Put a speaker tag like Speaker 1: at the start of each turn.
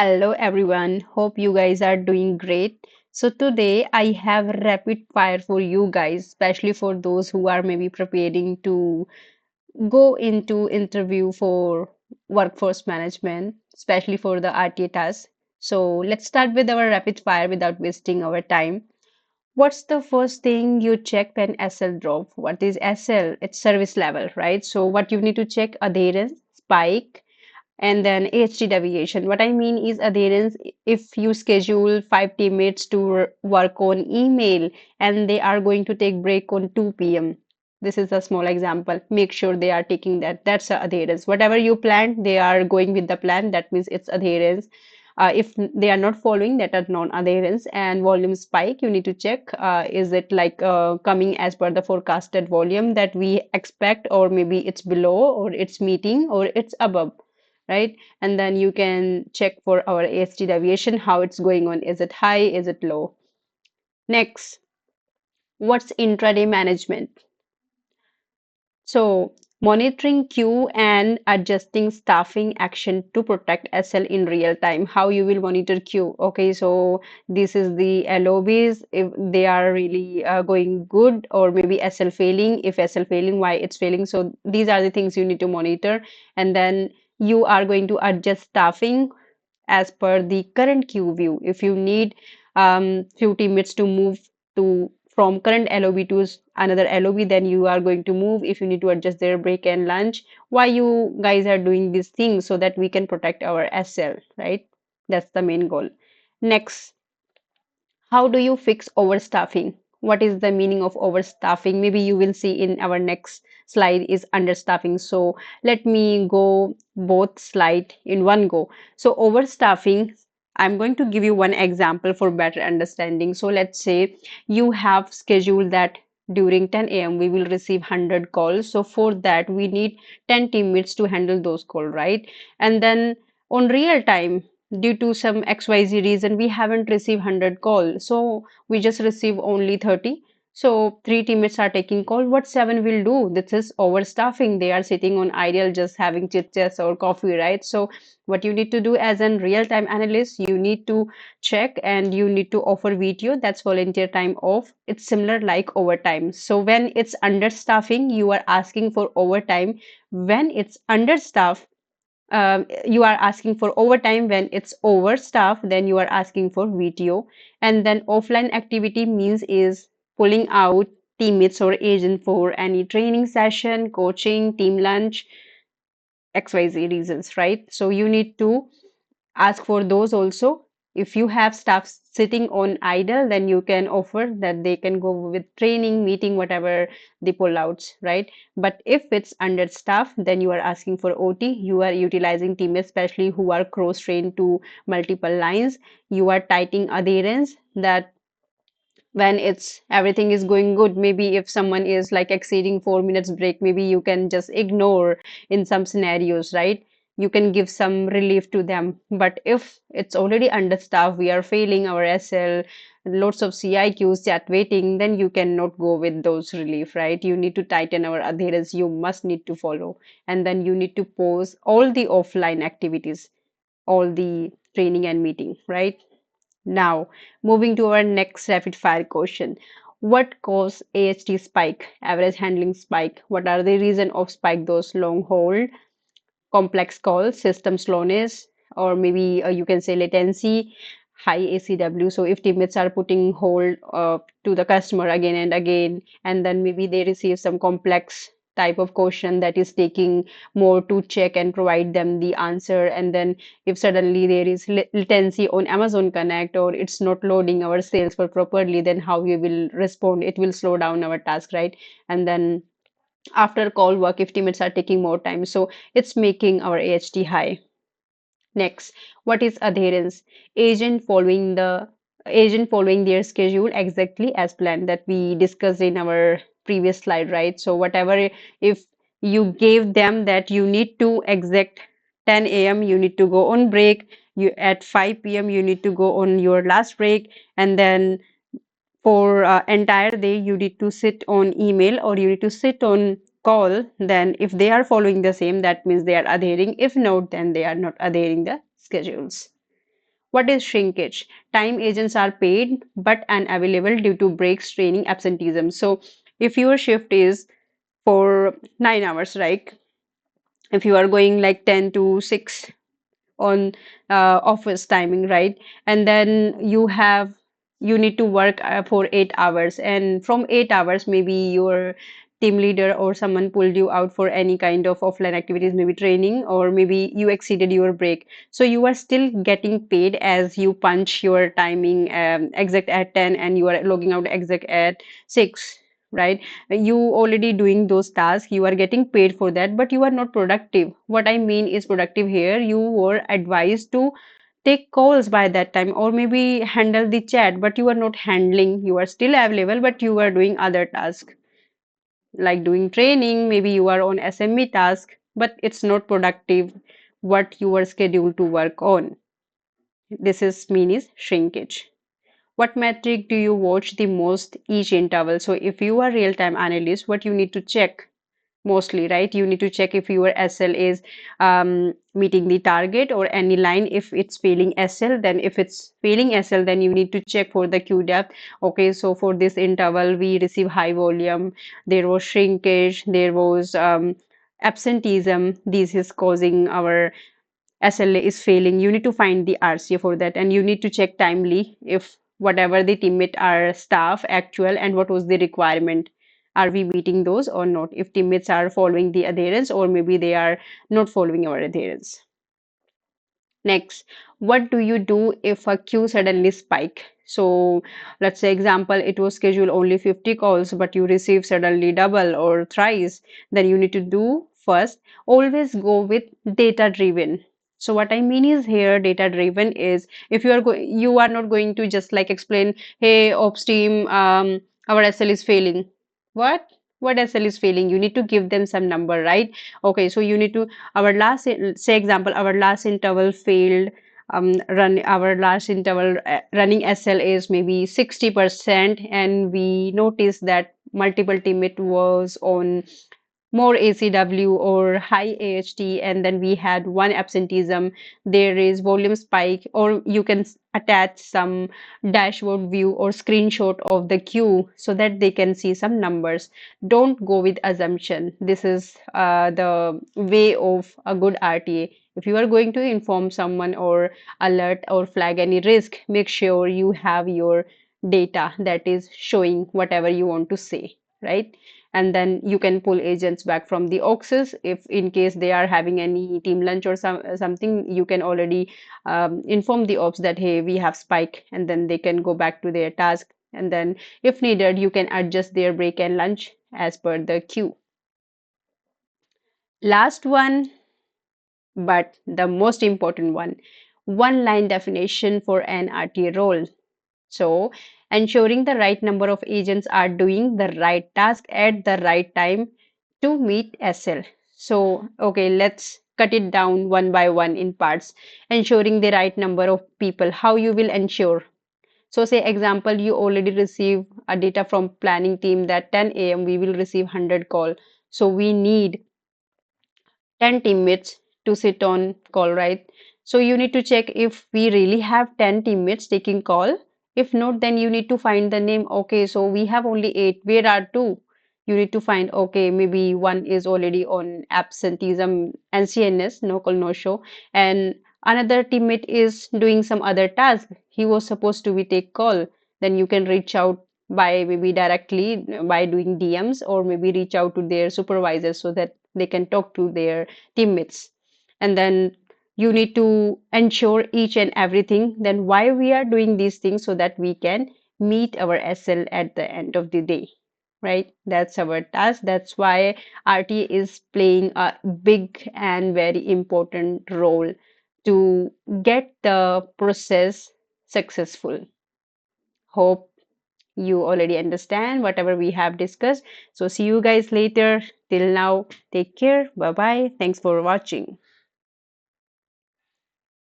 Speaker 1: Hello everyone, hope you guys are doing great. So today I have rapid fire for you guys, especially for those who are maybe preparing to go into interview for workforce management, especially for the RTA task. So let's start with our rapid fire without wasting our time. What's the first thing you check when SL drop? What is SL? It's service level, right? So what you need to check adherence, spike, and then AHT deviation. What I mean is adherence, if you schedule five teammates to work on email and they are going to take break on 2 p.m. This is a small example. Make sure they are taking that. That's a adherence. Whatever you planned, they are going with the plan. That means it's adherence. If they are not following, that are non-adherence. And volume spike, you need to check, is it like coming as per the forecasted volume that we expect, or maybe it's below, or it's meeting, or it's above, right? And then you can check for our AST deviation, how it's going on. Is it high? Is it low? Next, what's intraday management? So monitoring queue and adjusting staffing action to protect SL in real time. How you will monitor queue? Okay, so this is the LOBs, if they are really going good, or maybe SL failing. If SL failing, why it's failing? So these are the things you need to monitor. And then you are going to adjust staffing as per the current queue view. If you need few teammates to move to from current LOB to another LOB, then you are going to move. If you need to adjust their break and lunch, why you guys are doing these things so that we can protect our SL, right? That's the main goal. Next, how do you fix overstaffing? What is the meaning of overstaffing? Maybe you will see in our next slide is understaffing. So let me go both slide in one go. So overstaffing, I'm going to give you one example for better understanding. So let's say you have scheduled that during 10 a.m. we will receive 100 calls. So for that we need 10 teammates to handle those calls, right? And then on real time, due to some XYZ reason, we haven't received 100 call. So we just receive only 30. So three teammates are taking call. What seven will do? This is overstaffing. They are sitting on idle, just having chit chats or coffee, right? So what you need to do as an real-time analyst, you need to check and you need to offer VTO. That's volunteer time off. It's similar like overtime. So when it's understaffing, you are asking for overtime. When it's understaffed, you are asking for overtime. When it's overstaffed, then you are asking for VTO. And then offline activity means is pulling out teammates or agent for any training session, coaching, team lunch, XYZ reasons, right? So you need to ask for those also. If you have staff sitting on idle, then you can offer that they can go with training, meeting, whatever the pullouts, right? But if it's understaffed, then you are asking for OT. You are utilizing team, especially who are cross-trained to multiple lines. You are tightening adherence, that when it's everything is going good, maybe if someone is like exceeding 4 minutes break, maybe you can just ignore in some scenarios, right? You can give some relief to them. But if it's already understaffed, we are failing our SL, lots of CIQs chat waiting, then you cannot go with those relief, right? You need to tighten our adherence. You must need to follow, and then you need to pause all the offline activities, all the training and meeting, right? Now, moving to our next rapid fire question. What caused AHT spike, average handling spike? What are the reason of spike? Those long hold, complex calls, system slowness, or maybe you can say latency, high ACW. So if teammates are putting hold to the customer again and again, and then maybe they receive some complex type of question that is taking more to check and provide them the answer. And then if suddenly there is latency on Amazon Connect, or it's not loading our Salesforce properly, then how we will respond? It will slow down our task, right? And then after call work, if teammates are taking more time, so it's making our AHT high. Next, what is adherence? Agent following the Agent following their schedule exactly as planned, that we discussed in our previous slide, right? So whatever, if you gave them that you need to exact 10 a.m. you need to go on break, you at 5 p.m. you need to go on your last break, and then for entire day you need to sit on email or you need to sit on call, then if they are following the same, that means they are adhering. If not, then they are not adhering the schedules. What is shrinkage? Time agents are paid but unavailable due to breaks, training, absenteeism. So if your shift is for 9 hours, right? If you are going like 10 to 6 on office timing, right? And then you need to work for 8 hours, and from 8 hours, maybe your team leader or someone pulled you out for any kind of offline activities, maybe training, or maybe you exceeded your break. So you are still getting paid as you punch your timing exact at 10 and you are logging out exact at 6, right? You already doing those tasks, you are getting paid for that, but you are not productive. What I mean is productive here, you were advised to take calls by that time or maybe handle the chat, but you are not handling. You are still available, but you are doing other tasks like doing training, maybe you are on SME task, but it's not productive what you were scheduled to work on. This is mean is shrinkage. What metric do you watch the most each interval? So if you are real-time analyst, what you need to check mostly, right? You need to check if your SL is meeting the target or any line. If it's failing SL, then if it's failing SL, then you need to check for the Q depth. Okay, so for this interval, we receive high volume. There was shrinkage. There was absenteeism. This is causing our SLA is failing. You need to find the RCA for that, and you need to check timely if whatever the teammate are staff actual and what was the requirement. Are we meeting those or not? If teammates are following the adherence or maybe they are not following our adherence. Next, what do you do if a queue suddenly spike? So let's say example, it was scheduled only 50 calls, but you receive suddenly double or thrice. Then you need to do first, always go with data driven. So what I mean is here, data driven is if you are not going to just like explain, hey, ops team, our SL is failing. What? What SL is failing? You need to give them some number, right? Okay, so you need to our last say example our last interval failed run our last interval running SL is maybe 60%, and we noticed that multiple teammate was on more ACW or high AHT, and then we had one absenteeism. There is volume spike, or you can attach some dashboard view or screenshot of the queue so that they can see some numbers. Don't go with assumption. This is the way of a good RTA. If you are going to inform someone or alert or flag any risk, make sure you have your data that is showing whatever you want to say, right? And then you can pull agents back from the auxes if in case they are having any team lunch or something. You can already inform the ops that hey, we have spike, and then they can go back to their task, and then if needed you can adjust their break and lunch as per the queue. Last one, but the most important one line definition for an RTA role. So, ensuring the right number of agents are doing the right task at the right time to meet SL. So, okay, let's cut it down one by one in parts. Ensuring the right number of people, how you will ensure. So, say example, you already receive a data from planning team that 10 a.m. we will receive 100 call. So, we need 10 teammates to sit on call, right? So you need to check if we really have 10 teammates taking call. If not, then you need to find the name. Okay, so we have only 8. Where are 2? You need to find, okay, maybe one is already on absenteeism, NCNS, no call, no show, and another teammate is doing some other task. He was supposed to be take call. Then you can reach out by maybe directly by doing DMs, or maybe reach out to their supervisors so that they can talk to their teammates. And then you need to ensure each and everything, then why we are doing these things so that we can meet our SL at the end of the day, right? That's our task. That's why RT is playing a big and very important role to get the process successful. Hope you already understand whatever we have discussed. So see you guys later. Till now, take care. Bye bye. Thanks for watching.